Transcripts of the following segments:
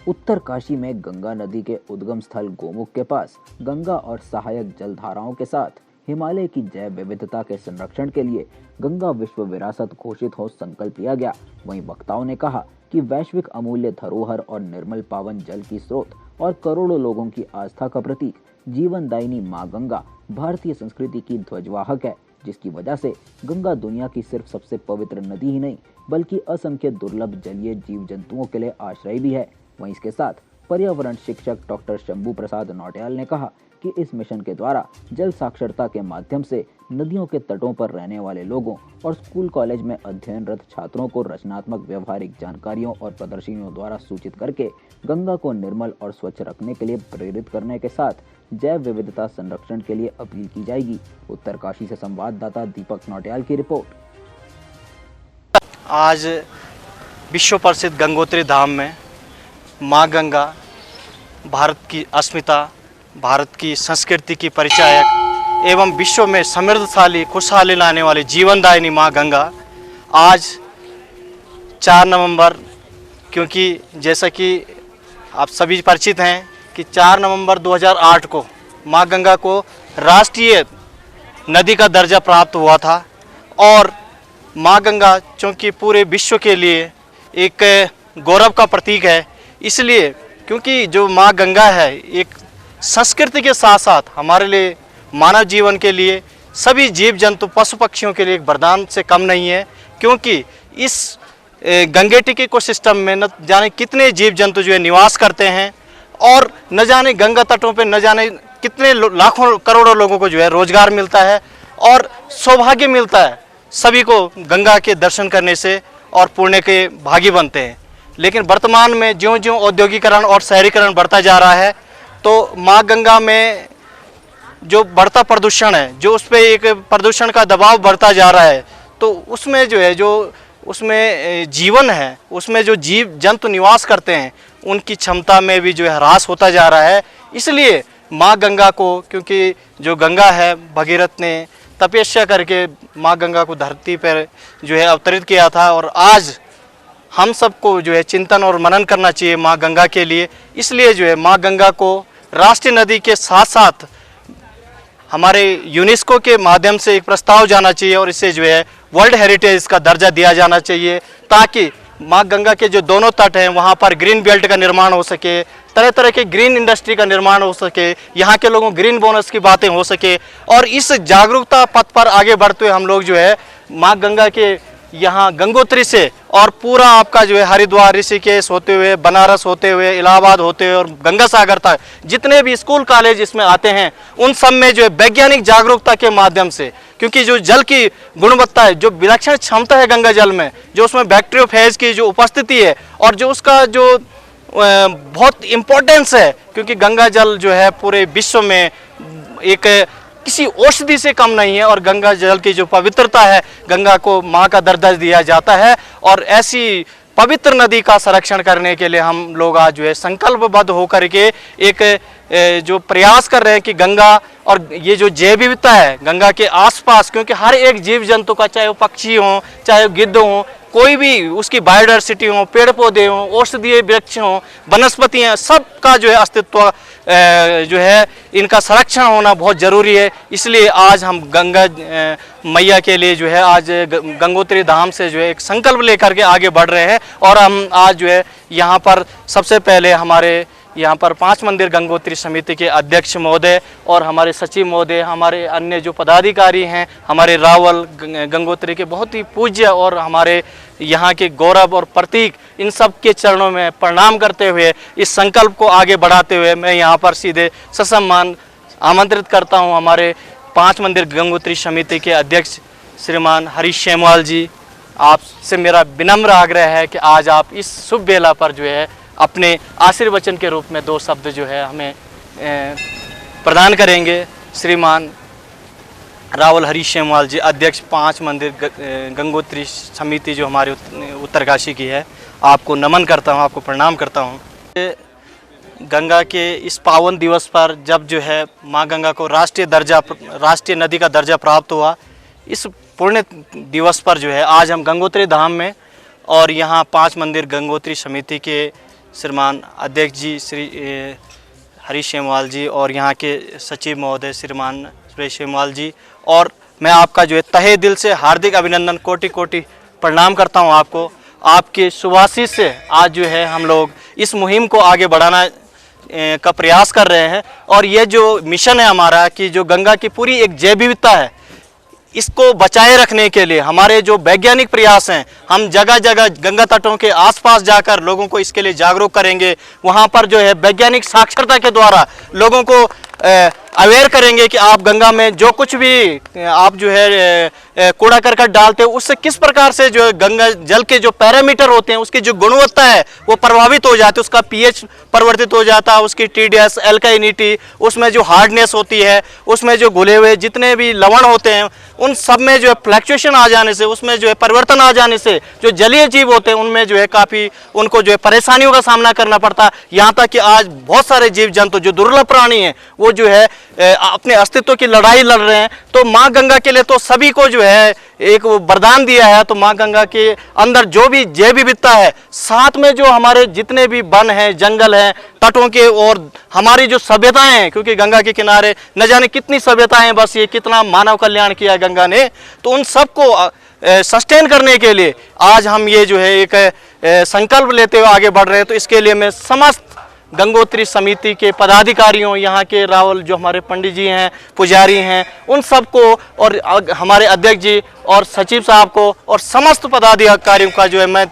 उत्तरकाशी में गंगा नदी के उद्गम स्थल गोमुख के पास गंगा और सहायक जलधाराओं के साथ हिमालय की जैव विविधता के संरक्षण के लिए गंगा विश्व विरासत घोषित हो संकल्प लिया गया। वहीं वक्ताओं ने कहा कि वैश्विक अमूल्य धरोहर और निर्मल पावन जल की स्रोत और करोड़ों लोगों की आस्था का प्रतीक जीवनदायिनी मां गंगा भारतीय संस्कृति की ध्वजवाहक है, जिसकी वजह से गंगा दुनिया की सिर्फ सबसे पवित्र नदी ही नहीं बल्कि असंख्य दुर्लभ जलीय जीव जंतुओं के लिए आश्रय भी है। वहीं इसके साथ पर्यावरण शिक्षक डॉक्टर शंभू प्रसाद नौटियाल ने कहा कि इस मिशन के द्वारा जल साक्षरता के माध्यम से नदियों के तटों पर रहने वाले लोगों और स्कूल कॉलेज में अध्ययनरत छात्रों को रचनात्मक व्यवहारिक जानकारियों और प्रदर्शनियों द्वारा सूचित करके गंगा को निर्मल और स्वच्छ रखने के लिए प्रेरित करने के साथ जैव विविधता संरक्षण के लिए अपील की जाएगी। उत्तरकाशी से संवाददाता दीपक नौटियाल की रिपोर्ट। आज विश्व प्रसिद्ध गंगोत्री धाम में माँ गंगा भारत की अस्मिता, भारत की संस्कृति की परिचायक एवं विश्व में समृद्धशाली खुशहाली लाने वाली जीवनदायिनी माँ गंगा आज 4 नवंबर, क्योंकि जैसा कि आप सभी परिचित हैं कि 4 नवंबर 2008 को माँ गंगा को राष्ट्रीय नदी का दर्जा प्राप्त हुआ था और माँ गंगा चूँकि पूरे विश्व के लिए एक गौरव का प्रतीक है, इसलिए क्योंकि जो माँ गंगा है एक संस्कृति के साथ साथ हमारे लिए मानव जीवन के लिए सभी जीव जंतु पशु पक्षियों के लिए एक वरदान से कम नहीं है, क्योंकि इस गंगेटिक इकोसिस्टम में न जाने कितने जीव जंतु जो है निवास करते हैं और न जाने गंगा तटों पे न जाने कितने लाखों करोड़ों लोगों को जो है रोजगार मिलता है और सौभाग्य मिलता है, सभी को गंगा के दर्शन करने से और पुण्य के भागी बनते हैं। लेकिन वर्तमान में ज्यों-ज्यों औद्योगिकरण और शहरीकरण बढ़ता जा रहा है तो माँ गंगा में जो बढ़ता प्रदूषण है, जो उस पर एक प्रदूषण का दबाव बढ़ता जा रहा है, तो उसमें जो है जो उसमें जीवन है, उसमें जो जीव जंतु निवास करते हैं उनकी क्षमता में भी जो है ह्रास होता जा रहा है। इसलिए माँ गंगा को, क्योंकि जो गंगा है भगीरथ ने तपस्या करके माँ गंगा को धरती पर जो है अवतरित किया था और आज हम सबको जो है चिंतन और मनन करना चाहिए माँ गंगा के लिए। इसलिए जो है माँ गंगा को राष्ट्रीय नदी के साथ साथ हमारे यूनेस्को के माध्यम से एक प्रस्ताव जाना चाहिए और इसे जो है वर्ल्ड हेरिटेज का दर्जा दिया जाना चाहिए, ताकि माँ गंगा के जो दोनों तट हैं वहाँ पर ग्रीन बेल्ट का निर्माण हो सके, तरह तरह के ग्रीन इंडस्ट्री का निर्माण हो सके, यहाँ के लोगों ग्रीन बोनस की बातें हो सके। और इस जागरूकता पथ पर आगे बढ़ते हुए हम लोग जो है माँ गंगा के यहाँ गंगोत्री से और पूरा आपका जो है हरिद्वार, ऋषिकेश होते हुए, बनारस होते हुए, इलाहाबाद होते हुए और गंगा सागर तक जितने भी स्कूल कॉलेज इसमें आते हैं उन सब में जो है वैज्ञानिक जागरूकता के माध्यम से, क्योंकि जो जल की गुणवत्ता है, जो विलक्षण क्षमता है गंगा जल में, जो उसमें बैक्टीरियोफेज की जो उपस्थिति है और जो उसका जो बहुत इम्पोर्टेंस है, क्योंकि गंगा जल जो है पूरे विश्व में एक किसी औषधि से कम नहीं है और गंगा जल की जो पवित्रता है, गंगा को माँ का दर्जा दिया जाता है। और ऐसी पवित्र नदी का संरक्षण करने के लिए हम लोग आज जो है संकल्पबद्ध होकर के एक जो प्रयास कर रहे हैं कि गंगा और ये जो जैव विविधता है गंगा के आसपास, क्योंकि हर एक जीव जंतु का, चाहे वो पक्षी हों, चाहे वो गिद्ध हों, कोई भी उसकी बायोडाइवर्सिटी हो, पेड़ पौधे हों, औषधीय वृक्ष हों, वनस्पतियाँ, सबका जो है अस्तित्व जो है इनका संरक्षण होना बहुत ज़रूरी है। इसलिए आज हम गंगा मैया के लिए जो है आज गंगोत्री धाम से जो है एक संकल्प लेकर के आगे बढ़ रहे हैं और हम आज जो है यहाँ पर सबसे पहले हमारे यहाँ पर 5 मंदिर गंगोत्री समिति के अध्यक्ष महोदय और हमारे सचिव महोदय, हमारे अन्य जो पदाधिकारी हैं, हमारे रावल गंगोत्री के बहुत ही पूज्य और हमारे यहाँ के गौरव और प्रतीक, इन सब के चरणों में प्रणाम करते हुए इस संकल्प को आगे बढ़ाते हुए मैं यहाँ पर सीधे ससम्मान आमंत्रित करता हूँ हमारे 5 मंदिर गंगोत्री समिति के अध्यक्ष श्रीमान हरीश शेमवाल जी। आपसे मेरा विनम्र आग्रह है कि आज आप इस शुभ बेला पर जो है अपने आशीर्वचन के रूप में 2 शब्द जो है हमें प्रदान करेंगे। श्रीमान रावल हरीश शेमवाल जी, अध्यक्ष 5 मंदिर गंगोत्री समिति जो हमारे उत्तरकाशी की है, आपको नमन करता हूं, आपको प्रणाम करता हूं। गंगा के इस पावन दिवस पर जब जो है माँ गंगा को राष्ट्रीय नदी का दर्जा प्राप्त हुआ, इस पुण्य दिवस पर जो है आज हम गंगोत्री धाम में और यहाँ 5 मंदिर गंगोत्री समिति के श्रीमान अध्यक्ष जी श्री हरीश शेमवाल जी और यहाँ के सचिव महोदय श्रीमान सुरेश शेमवाल जी, और मैं आपका जो है तहे दिल से हार्दिक अभिनंदन, कोटि कोटि प्रणाम करता हूँ आपको। आपके सुभाषित से आज जो है हम लोग इस मुहिम को आगे बढ़ाना का प्रयास कर रहे हैं। और ये जो मिशन है हमारा कि जो गंगा की पूरी एक जैव विविधता है, इसको बचाए रखने के लिए हमारे जो वैज्ञानिक प्रयास हैं, हम जगह जगह गंगा तटों के आसपास जाकर लोगों को इसके लिए जागरूक करेंगे। वहाँ पर जो है वैज्ञानिक साक्षरता के द्वारा लोगों को अवेयर करेंगे कि आप गंगा में जो कुछ भी आप जो है कूड़ा करकट डालते हो, उससे किस प्रकार से जो है गंगा जल के जो पैरामीटर होते हैं, उसकी जो गुणवत्ता है वो प्रभावित हो जाती है, उसका पीएच परिवर्तित हो जाता है, उसकी टीडीएस, एल्काइनिटी, उसमें जो हार्डनेस होती है, उसमें जो घुले हुए जितने भी लवण होते हैं, उन सब में जो है फ्लक्चुएशन आ जाने से, उसमें जो है परिवर्तन आ जाने से जो जलीय जीव होते हैं उनमें जो है काफ़ी उनको जो है परेशानियों का सामना करना पड़ता है। यहाँ तक कि आज बहुत सारे जीव जंतु जो दुर्लभ प्राणी हैं वो जो है अपने अस्तित्व की लड़ाई लड़ रहे हैं। तो माँ गंगा के लिए तो सभी को जो है एक वरदान दिया है। तो माँ गंगा के अंदर जो भी जैव विविधता है, साथ में जो हमारे जितने भी वन हैं, जंगल हैं, तटों के, और हमारी जो सभ्यताएं हैं, क्योंकि गंगा के किनारे न जाने कितनी सभ्यताएं हैं, बस ये कितना मानव कल्याण किया गंगा ने, तो उन सबको सस्टेन करने के लिए आज हम ये जो है एक संकल्प लेते हुए आगे बढ़ रहे हैं। तो इसके लिए मैं समस्त गंगोत्री समिति के पदाधिकारियों, यहाँ के रावल जो हमारे पंडित जी हैं, पुजारी हैं, उन सबको, और हमारे अध्यक्ष जी और सचिव साहब को और समस्त पदाधिकारियों का जो है मैं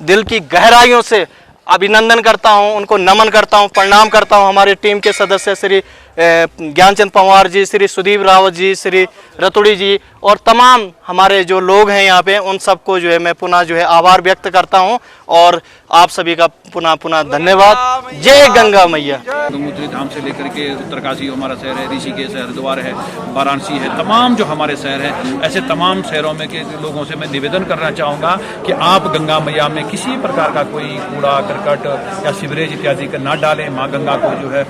दिल की गहराइयों से अभिनंदन करता हूँ, उनको नमन करता हूँ, प्रणाम करता हूँ। हमारे टीम के सदस्य श्री ज्ञानचंद पंवार जी, श्री सुदीप रावत जी, श्री रतुड़ी जी और तमाम हमारे जो लोग हैं यहाँ पे, उन सबको जो है मैं पुनः जो है आभार व्यक्त करता हूँ और आप सभी का पुनः पुनः धन्यवाद। जय गंगा मैया। गंगोत्री धाम से लेकर के उत्तरकाशी हमारा शहर है, ऋषिकेश है, हरिद्वार है, वाराणसी है, तमाम जो हमारे शहर हैं, ऐसे तमाम शहरों में के लोगों से मैं निवेदन करना चाहूँगा कि आप गंगा मैया में किसी प्रकार का कोई कूड़ा करकट या सीवरेज इत्यादि का ना डालें। माँ गंगा को जो है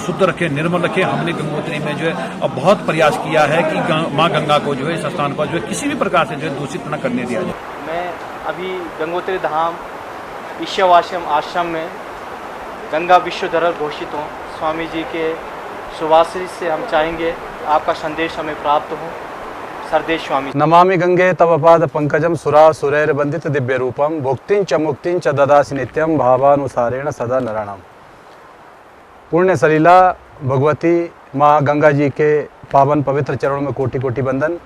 शुद्ध रखें, निर्मल रखें। हमने गंगोत्री में जो है बहुत प्रयास किया है कि माँ गंगा को जो है इस स्थान पर जो है किसी भी प्रकार से जो है दूषित न करने दिया जाए। मैं अभी गंगोत्री धाम ईश्ववाश्रम आश्रम में गंगा विश्व धरोहर घोषित हूँ। स्वामी जी के सुभाषित से हम चाहेंगे आपका संदेश हमें प्राप्त हो। सरदेश स्वामी। नमामि गंगे तव पाद पंकजम सुरा सुरैर बंदित दिव्य रूपम भुक्तिं च मुक्तिं च ददासि नित्यम भावानुसारेण सदा नराणाम। पुण्य सलीला भगवती माँ गंगा जी के पावन पवित्र चरणों में कोटि कोटि वंदन।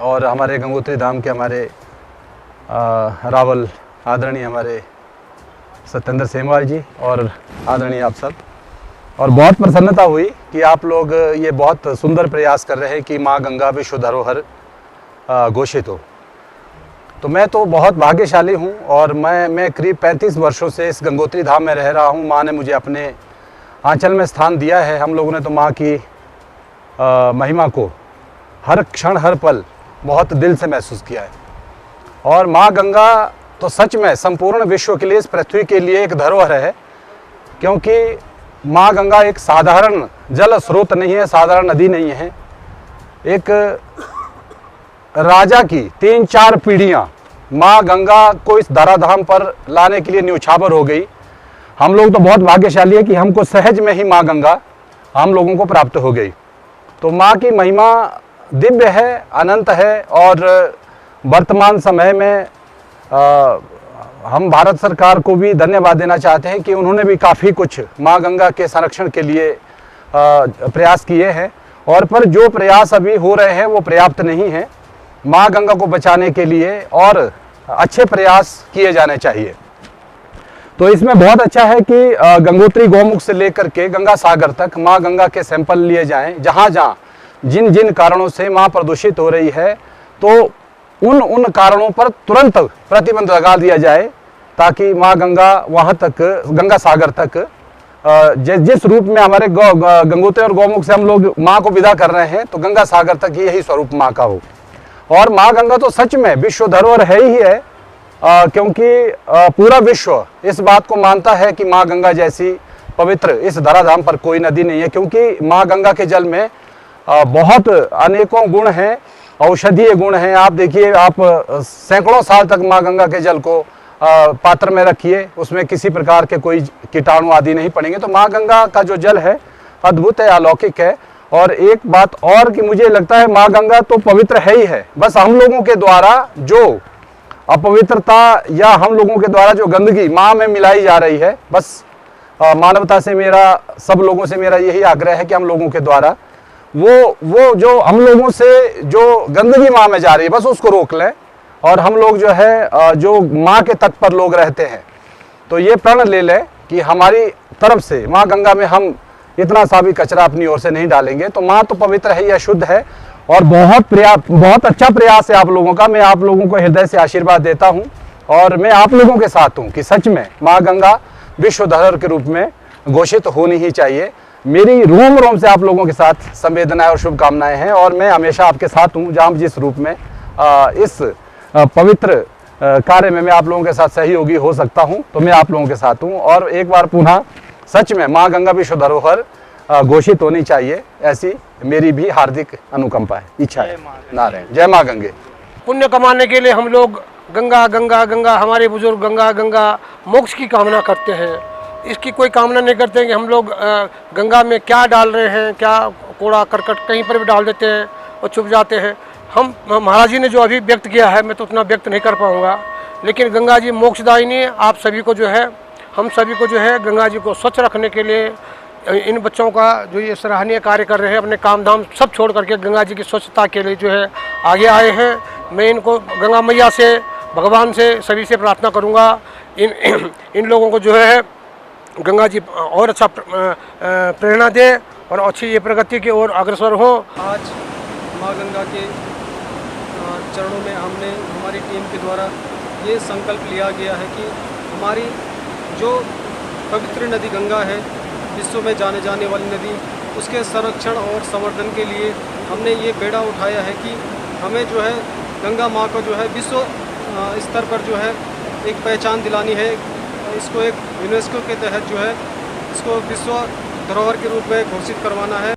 और हमारे गंगोत्री धाम के हमारे रावल आदरणीय हमारे सत्येंद्र सेमवाल जी और आदरणीय आप सब, और बहुत प्रसन्नता हुई कि आप लोग ये बहुत सुंदर प्रयास कर रहे हैं कि माँ गंगा विश्व धरोहर घोषित हो। तो मैं तो बहुत भाग्यशाली हूँ और मैं करीब 35 वर्षों से इस गंगोत्री धाम में रह रहा हूँ। माँ ने मुझे अपने आंचल में स्थान दिया है। हम लोगों ने तो माँ की महिमा को हर क्षण हर पल बहुत दिल से महसूस किया है। और माँ गंगा तो सच में संपूर्ण विश्व के लिए, इस पृथ्वी के लिए एक धरोहर है, क्योंकि माँ गंगा एक साधारण जल स्रोत नहीं है, साधारण नदी नहीं है। एक राजा की 3-4 पीढ़ियाँ माँ गंगा को इस धराधाम पर लाने के लिए न्यौछावर हो गई। हम लोग तो बहुत भाग्यशाली है कि हमको सहज में ही माँ गंगा हम लोगों को प्राप्त हो गई। तो माँ की महिमा दिव्य है, अनंत है। और वर्तमान समय में हम भारत सरकार को भी धन्यवाद देना चाहते हैं कि उन्होंने भी काफ़ी कुछ माँ गंगा के संरक्षण के लिए प्रयास किए हैं। और पर जो प्रयास अभी हो रहे हैं वो पर्याप्त नहीं है। माँ गंगा को बचाने के लिए और अच्छे प्रयास किए जाने चाहिए। तो इसमें बहुत अच्छा है कि गंगोत्री गौमुख से लेकर के गंगा सागर तक माँ गंगा के सैंपल लिए जाएं। जहाँ जहाँ जिन जिन कारणों से माँ प्रदूषित हो रही है, तो उन कारणों पर तुरंत प्रतिबंध लगा दिया जाए, ताकि माँ गंगा वहाँ तक, गंगा सागर तक, जिस रूप में हमारे गंगोत्री और गौमुख से हम लोग माँ को विदा कर रहे हैं, तो गंगा सागर तक यही स्वरूप माँ का हो। और माँ गंगा तो सच में विश्व धरोहर है ही है, क्योंकि पूरा विश्व इस बात को मानता है कि माँ गंगा जैसी पवित्र इस धराधाम पर कोई नदी नहीं है। क्योंकि माँ गंगा के जल में बहुत अनेकों गुण हैं, औषधीय गुण हैं। आप देखिए, आप सैकड़ों साल तक माँ गंगा के जल को पात्र में रखिए, उसमें किसी प्रकार के कोई कीटाणु आदि नहीं पड़ेंगे। तो माँ गंगा का जो जल है अद्भुत है, अलौकिक है। और एक बात और कि मुझे लगता है माँ गंगा तो पवित्र है ही है, बस हम लोगों के द्वारा जो अपवित्रता या हम लोगों के द्वारा जो गंदगी माँ में मिलाई जा रही है, बस मानवता से मेरा, सब लोगों से मेरा यही आग्रह है कि हम लोगों के द्वारा वो जो हम लोगों से जो गंदगी माँ में जा रही है, बस उसको रोक लें। और हम लोग जो है जो माँ के तट पर लोग रहते हैं, तो ये प्रण ले लें कि हमारी तरफ से माँ गंगा में हम इतना सा भी कचरा अपनी ओर से नहीं डालेंगे। तो माँ तो पवित्र है, यह शुद्ध है और बहुत अच्छा प्रयास है आप लोगों का। मैं आप लोगों को हृदय से आशीर्वाद देता हूँ और मैं आप लोगों के साथ हूँ कि सच में माँ गंगा विश्व धरोहर के रूप में घोषित होनी ही चाहिए। मेरी रोम रोम से आप लोगों के साथ संवेदनाएं और शुभकामनाएं हैं और मैं हमेशा आपके साथ हूँ, जहाँ जिस रूप में इस पवित्र कार्य में मैं आप लोगों के साथ सहयोगी हो सकता हूँ, तो मैं आप लोगों के साथ हूँ। और एक बार पुनः सच में माँ गंगा विश्व धरोहर घोषित होनी चाहिए, ऐसी मेरी भी हार्दिक अनुकंपा है, इच्छा है। नारायण, जय माँ गंगे। पुण्य कमाने के लिए हम लोग गंगा गंगा गंगा, हमारे बुजुर्ग गंगा गंगा मोक्ष की कामना करते हैं। इसकी कोई कामना नहीं करते हैं कि हम लोग गंगा में क्या डाल रहे हैं, क्या कूड़ा करकट कहीं पर भी डाल देते हैं और छुप जाते हैं। हम महाराज जी ने जो अभी व्यक्त किया है, मैं तो उतना व्यक्त नहीं कर पाऊँगा, लेकिन गंगा जी मोक्षदायिनी, आप सभी को जो है, हम सभी को जो है गंगा जी को स्वच्छ रखने के लिए इन बच्चों का जो ये सराहनीय कार्य कर रहे हैं, अपने काम धाम सब छोड़ करके गंगा जी की स्वच्छता के लिए जो है आगे आए हैं। मैं इनको गंगा मैया से, भगवान से, सभी से प्रार्थना करूंगा इन लोगों को जो है गंगा जी और अच्छा प्रेरणा दे और अच्छी ये प्रगति की ओर अग्रसर हो। आज माँ गंगा के चरणों में हमने, हमारी टीम के द्वारा ये संकल्प लिया गया है कि हमारी जो पवित्र नदी गंगा है, विश्व में जाने जाने वाली नदी, उसके संरक्षण और संवर्धन के लिए हमने ये बेड़ा उठाया है कि हमें जो है गंगा माँ को जो है विश्व स्तर पर जो है एक पहचान दिलानी है। इसको एक यूनेस्को के तहत जो है इसको विश्व धरोहर के रूप में घोषित करवाना है।